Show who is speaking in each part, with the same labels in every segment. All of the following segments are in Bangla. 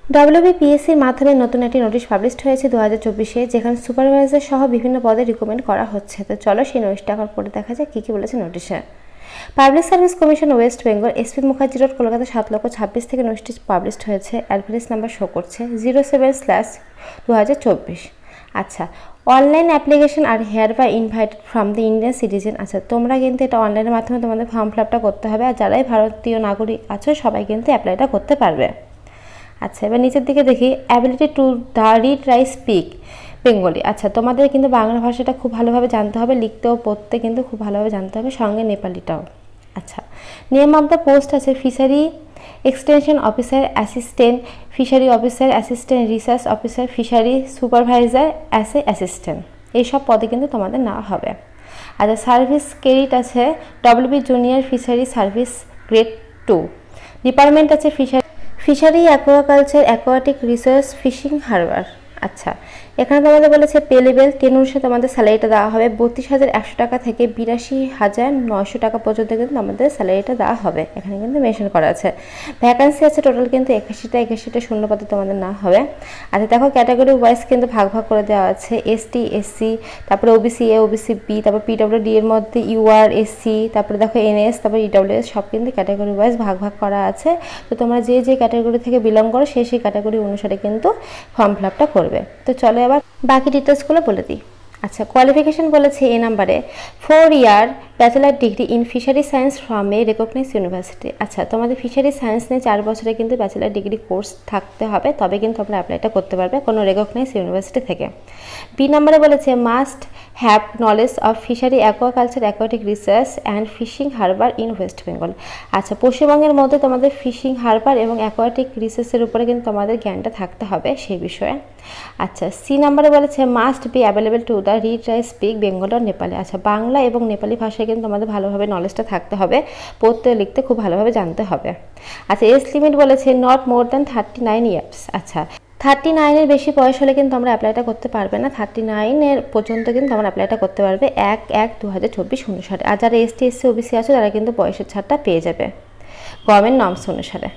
Speaker 1: ডব্লিউবিপিএসসির মাধ্যমে নতুন একটি নোটিশ পাবলিশড হয়েছে 2024-এ, যেখানে সুপারভাইজার সহ বিভিন্ন পদে রিকমেন্ড করা হচ্ছে। তো চলো সেই নোটিশটা এখন পড়ে দেখা যায় কী কী বলেছে নোটিশে। Public service commission West Bengal, SP Mukherjee road, Kolkata 7,26,000 থেকে নোটিশ পাবলিশড হয়েছে। অ্যাডভারেজ নাম্বার শো করছে 07/2024। আচ্ছা, online application are hereby invited from the Indian citizen. আচ্ছা, তোমরা কিন্তু এটা অনলাইনের মাধ্যমে তোমাদের ফর্ম ফিল আপটা করতে হবে, আর যারাই ভারতীয় নাগরিক আছো সবাই কিন্তু অ্যাপ্লাইটা করতে পারবে। আচ্ছা, এবার নিচের দিকে দেখি, ability to read write speak Bengali. আচ্ছা, তোমাদের কিন্তু বাংলা ভাষাটা খুব ভালোভাবে জানতে হবে, লিখতে ও পড়তে কিন্তু খুব ভালোভাবে জানতে হবে, সঙ্গে নেপালিটাও। আচ্ছা, নেম অফ দ্য পোস্ট আছে fishery extension officer, assistant fishery officer, assistant research officer, fishery supervisor, assistant, এইসব পদে কিন্তু তোমাদের নেওয়া হবে। আচ্ছা, সার্ভিস ক্রেডিট আছে WB junior fishery service grade 2। Department আছে fishery aquaculture, aquatic research, fishing harbour. আচ্ছা, এখানে তোমাদের বলেছে পে লেভেল 10 অনুসারে তোমাদের স্যালারিটা দেওয়া হবে 32,100 টাকা থেকে 82,900 টাকা পর্যন্ত কিন্তু আমাদের স্যালারিটা দেওয়া হবে, এখানে কিন্তু মেনশন করা আছে। ভ্যাকান্সি আছে টোটাল কিন্তু 81টা শূন্যপদে তোমাদের না হবে। আচ্ছা, দেখো ক্যাটাগরি ওয়াইজ কিন্তু ভাগ করে দেওয়া আছে, এসটি, এসসি, তারপরে ওবিসি এ, ওবিসি বি, তারপর পিডব্লিউডি এর মধ্যে ইউআর, এসসি, তারপরে দেখো এনএস, তারপর ইডব্লিউএস, সব কিন্তু ক্যাটাগরি ওয়াইজ ভাগ করা আছে। তো তোমরা যে ক্যাটাগরি থেকে বিলং করো সেই ক্যাটাগরি অনুসারে কিন্তু ফর্ম ফিল আপটা করবে। তো চলো এবার বাকি ডিটেলসগুলো বলে দিই। আচ্ছা, কোয়ালিফিকেশন বলেছে এ নাম্বারে 4 year bachelor degree in fishery science from a recognise university. আচ্ছা, তোমাদের ফিশারি সায়েন্স নিয়ে 4 বছরে কিন্তু ব্যাচেলার ডিগ্রি কোর্স থাকতে হবে, তবে কিন্তু তোমরা অ্যাপ্লাইটা করতে পারবে কোনো রেকগনাইজ ইউনিভার্সিটি থেকে। বি নাম্বারে বলেছে must have knowledge of fishery aquaculture, aquatic research and fishing harbour in West Bengal. আচ্ছা, পশ্চিমবঙ্গের মধ্যে তোমাদের ফিশিং হারবার এবং অ্যাকোয়াটিক রিসার্চের উপরে কিন্তু তোমাদের জ্ঞানটা থাকতে হবে সেই বিষয়ে। আচ্ছা, সি নাম্বারে বলেছে must be available to the read write speak Bengal আর নেপালি। আচ্ছা, বাংলা এবং নেপালি ভাষায় কিন্তু তোমাদের ভালোভাবে নলেজটা থাকতে হবে, পড়তে লিখতে খুব ভালোভাবে জানতে হবে। আচ্ছা, এজ লিমিট বলেছে নট মোর দ্যান 39 ইয়ার্স। আচ্ছা, 39-এর বেশি বয়স হলে কিন্তু আমরা অ্যাপ্লাইটা করতে পারবে না, 39-এর পর্যন্ত কিন্তু আমরা অ্যাপ্লাইটা করতে পারবে 1/1/2024 অনুসারে। আর যারা এসটি, এসসি, ওবিসি আছে তারা কিন্তু বয়সের ছাড়টা পেয়ে যাবে গভর্নমেন্ট নর্মস অনুসারে।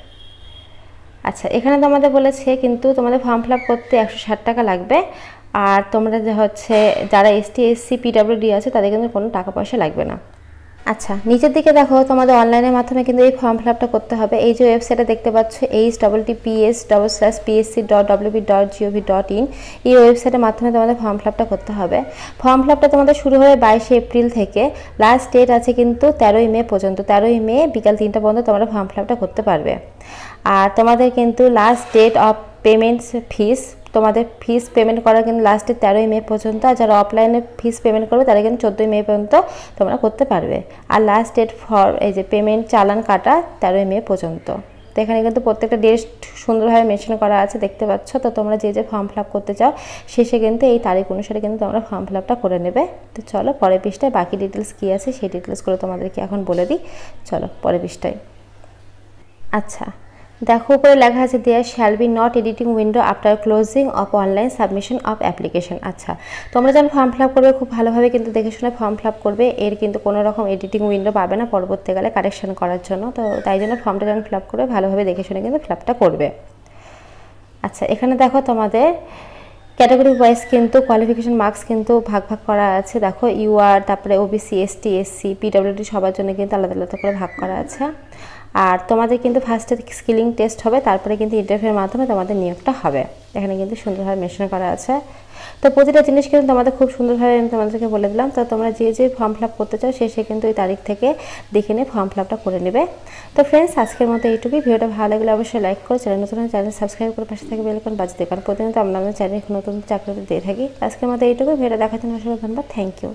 Speaker 1: আচ্ছা, এখানে তোমাদের বলেছে কিন্তু তোমাদের ফর্ম ফিল আপ করতে 160 টাকা লাগবে, আর তোমরা যে যারা এসটি, এসসি, পিডব্লিউডি আছে তাদের কিন্তু কোনো টাকা পয়সা লাগবে না। আচ্ছা, নিচের দিকে দেখো তোমাদের অনলাইনের মাধ্যমে কিন্তু এই ফর্ম ফিল আপটা করতে হবে। এই যে ওয়েবসাইটে দেখতে পাচ্ছ https://psc.wb.gov.in, এই ওয়েবসাইটের মাধ্যমে তোমাদের ফর্ম ফিল আপটা করতে হবে। ফর্ম ফিল আপটা তোমাদের শুরু হবে 22 এপ্রিল থেকে, লাস্ট ডেট আছে কিন্তু 13ই মে পর্যন্ত। 13ই মে বিকাল 3টা পর্যন্ত তোমরা ফর্ম ফিল আপটা করতে পারবে। আর তোমাদের কিন্তু লাস্ট ডেট অফ পেমেন্টস ফিস, তোমাদের ফিস পেমেন্ট করা কিন্তু লাস্টে 13ই মে পর্যন্ত, আর যারা অফলাইনে ফিস পেমেন্ট করবে তারা কিন্তু 14ই মে পর্যন্ত তোমরা করতে পারবে। আর লাস্ট ডেট ফর এই যে পেমেন্ট চালান কাটা 13ই মে পর্যন্ত। তো এখানে কিন্তু প্রত্যেকটা ডেট সুন্দরভাবে মেনশন করা আছে, দেখতে পাচ্ছ। তো তোমরা যে ফর্ম ফিল আপ করতে চাও শেষে কিন্তু এই তারিখ অনুসারে কিন্তু তোমরা ফর্ম ফিল আপটা করে নেবে। তো চলো পরের পৃষ্ঠায় বাকি ডিটেলস কী আছে সেই ডিটেলসগুলো তোমাদেরকে এখন বলে দিই। চলো পরের পৃষ্ঠায়। আচ্ছা, দেখো উপরে লেখা আছে there shall be not editing window after closing of online submission of application. আচ্ছা, তোমরা যখন ফর্ম ফিল আপ করবে খুব ভালোভাবে কিন্তু দেখে শুনে ফর্ম ফিল আপ করবে, এর কিন্তু কোনো রকম এডিটিং উইন্ডো পাবে না পরবর্তীকালে কারেকশন করার জন্য। তো তাই জন্য ফর্মটা যখন ফিল আপ করবে ভালোভাবে দেখে শুনে কিন্তু ফিল আপটা করবে। আচ্ছা, এখানে দেখো তোমাদের ক্যাটাগরি ওয়াইজ কিন্তু কোয়ালিফিকেশন মার্কস কিন্তু ভাগ করা আছে। দেখো ইউআর, তারপরে ওবিসি, এসটি, এসসি, পিডব্লিউডি সবার জন্য কিন্তু আলাদা আলাদা করে ভাগ করা আছে। আর তোমাদের কিন্তু ফার্স্টে স্কিলিং টেস্ট হবে, তারপরে কিন্তু ইন্টারভিউর মাধ্যমে তোমাদের নিয়োগটা হবে, এখানে কিন্তু সুন্দরভাবে মেনশন করা আছে। তো প্রতিটা জিনিস কিন্তু তোমাদের খুব সুন্দরভাবে আমি তোমাদেরকে বলে দিলাম। তো তোমরা যে ফর্ম ফিল আপ করতে চাও সে কিন্তু এই তারিখ থেকে দেখে নিয়ে ফর্ম ফিল আপটা করে নেবে। তো ফ্রেন্ডস, আজকের মতো এইটুকুই। ভিডিওটা ভালো লাগলে অবশ্যই লাইক করো, চ্যানেল নতুন চ্যানেল সাবস্ক্রাইব করে পাশে থেকে বেল আইকন বাজিয়ে দিও, কারণ প্রতিদিন তো আমরা আমাদের চ্যানেলে নতুন চাকরি দিয়ে থাকি। আজকের মতো এইটুকুই। ভিডিও দেখার জন্য অসংখ্য ধন্যবাদ। Thank you.